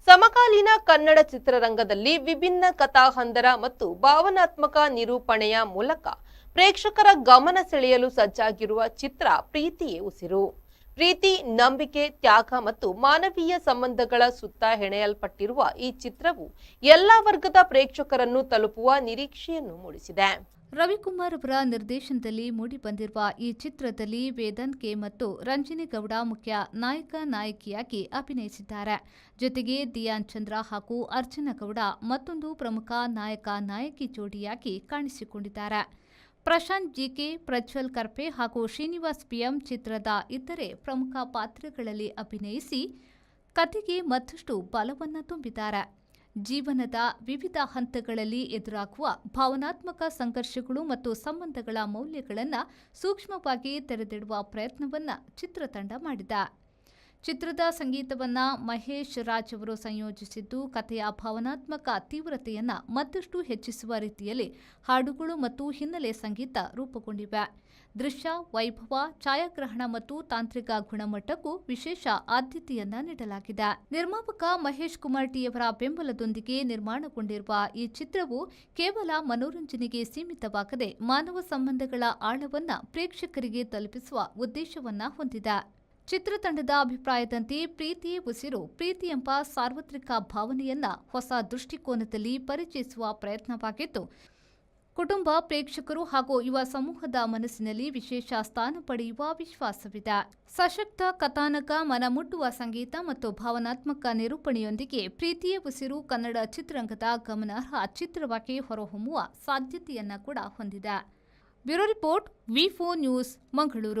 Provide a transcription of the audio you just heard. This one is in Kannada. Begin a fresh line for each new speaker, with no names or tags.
ಸಮಕಾಲೀನ ಕನ್ನಡ ಚಿತ್ರರಂಗದಲ್ಲಿ ವಿಭಿನ್ನ ಕಥಾಹಂದರ ಮತ್ತು ಭಾವನಾತ್ಮಕ ನಿರೂಪಣೆಯ ಮೂಲಕ ಪ್ರೇಕ್ಷಕರ ಗಮನ ಸೆಳೆಯಲು ಸಜ್ಜಾಗಿರುವ ಚಿತ್ರ ಪ್ರೀತಿಯೇ ಉಸಿರು. ಪ್ರೀತಿ, ನಂಬಿಕೆ, ತ್ಯಾಗ ಮತ್ತು ಮಾನವೀಯ ಸಂಬಂಧಗಳ ಸುತ್ತ ಹೆಣೆಯಲ್ಪಟ್ಟಿರುವ ಈ ಚಿತ್ರವು ಎಲ್ಲಾ ವರ್ಗದ ಪ್ರೇಕ್ಷಕರನ್ನು ತಲುಪುವ ನಿರೀಕ್ಷೆಯನ್ನು ಮೂಡಿಸಿದೆ.
ರವಿಕುಮಾರ್ ಅವರ ನಿರ್ದೇಶನದಲ್ಲಿ ಮೂಡಿಬಂದಿರುವ ಈ ಚಿತ್ರದಲ್ಲಿ ವೇದಾಂತ್ ಕೆ ಮತ್ತು ರಂಜಿನಿ ಗೌಡ ಮುಖ್ಯ ನಾಯಕಿಯಾಗಿ ಅಭಿನಯಿಸಿದ್ದಾರೆ. ಜೊತೆಗೆ ದಿಯಾನ್ ಚಂದ್ರ ಹಾಗೂ ಅರ್ಚನಾ ಗೌಡ ಮತ್ತೊಂದು ಪ್ರಮುಖ ನಾಯಕಿ ಜೋಡಿಯಾಗಿ ಕಾಣಿಸಿಕೊಂಡಿದ್ದಾರೆ. ಪ್ರಶಾಂತ್ ಜಿಕೆ, ಪ್ರಜ್ವಲ್ ಕರ್ಪೆ ಹಾಗೂ ಶ್ರೀನಿವಾಸ್ ಪಿಎಂ ಚಿತ್ರದ ಇತರೆ ಪ್ರಮುಖ ಪಾತ್ರಗಳಲ್ಲಿ ಅಭಿನಯಿಸಿ ಕಥೆಗೆ ಮತ್ತಷ್ಟು ಬಲವನ್ನು ತುಂಬಿದ್ದಾರೆ. ಜೀವನದ ವಿವಿಧ ಹಂತಗಳಲ್ಲಿ ಎದುರಾಗುವ ಭಾವನಾತ್ಮಕ ಸಂಘರ್ಷಗಳು ಮತ್ತು ಸಂಬಂಧಗಳ ಮೌಲ್ಯಗಳನ್ನು ಸೂಕ್ಷ್ಮವಾಗಿ ತೆರೆದಿಡುವ ಪ್ರಯತ್ನವನ್ನು ಚಿತ್ರತಂಡ ಮಾಡಿದೆ. ಚಿತ್ರದ ಸಂಗೀತವನ್ನು ಮಹೇಶ್ ರಾಜ್ ಅವರು ಸಂಯೋಜಿಸಿದ್ದು, ಕಥೆಯ ಭಾವನಾತ್ಮಕ ತೀವ್ರತೆಯನ್ನು ಮತ್ತಷ್ಟು ಹೆಚ್ಚಿಸುವ ರೀತಿಯಲ್ಲಿ ಹಾಡುಗಳು ಮತ್ತು ಹಿನ್ನೆಲೆ ಸಂಗೀತ ರೂಪುಗೊಂಡಿವೆ. ದೃಶ್ಯ, ವೈಭವ, ಛಾಯಾಗ್ರಹಣ ಮತ್ತು ತಾಂತ್ರಿಕ ಗುಣಮಟ್ಟಕ್ಕೂ ವಿಶೇಷ ಆದ್ಯತೆಯನ್ನ ನೀಡಲಾಗಿದೆ. ನಿರ್ಮಾಪಕ ಮಹೇಶ್ ಕುಮಾರ್ ಟಿಯವರ ಬೆಂಬಲದೊಂದಿಗೆ ನಿರ್ಮಾಣಗೊಂಡಿರುವ ಈ ಚಿತ್ರವು ಕೇವಲ ಮನೋರಂಜನೆಗೆ ಸೀಮಿತವಾಗದೆ ಮಾನವ ಸಂಬಂಧಗಳ ಆಳವನ್ನ ಪ್ರೇಕ್ಷಕರಿಗೆ ತಲುಪಿಸುವ ಉದ್ದೇಶವನ್ನ ಹೊಂದಿದೆ. ಚಿತ್ರತಂಡದ ಅಭಿಪ್ರಾಯದಂತೆ ಪ್ರೀತಿಯೇ ಉಸಿರು, ಪ್ರೀತಿ ಎಂಬ ಸಾರ್ವತ್ರಿಕ ಭಾವನೆಯನ್ನ ಹೊಸ ದೃಷ್ಟಿಕೋನದಲ್ಲಿ ಪರಿಚಯಿಸುವ ಪ್ರಯತ್ನವಾಗಿದ್ದು, ಕುಟುಂಬ, ಪ್ರೇಕ್ಷಕರು ಹಾಗೂ ಯುವ ಸಮೂಹದ ಮನಸ್ಸಿನಲ್ಲಿ ವಿಶೇಷ ಸ್ಥಾನ ಪಡೆಯುವ ವಿಶ್ವಾಸವಿದೆ. ಸಶಕ್ತ ಕಥಾನಕ, ಮನಮುಟ್ಟುವ ಸಂಗೀತ ಮತ್ತು ಭಾವನಾತ್ಮಕ ನಿರೂಪಣೆಯೊಂದಿಗೆ ಪ್ರೀತಿಯೇ ಉಸಿರು ಕನ್ನಡ ಚಿತ್ರರಂಗದ ಗಮನಾರ್ಹ ಚಿತ್ರವಾಗಿ ಹೊರಹೊಮ್ಮುವ ಸಾಧ್ಯತೆಯನ್ನ ಕೂಡ ಹೊಂದಿದೆ. ಬ್ಯೂರೋ ರಿಪೋರ್ಟ್, ವಿ4 ನ್ಯೂಸ್, ಮಂಗಳೂರು.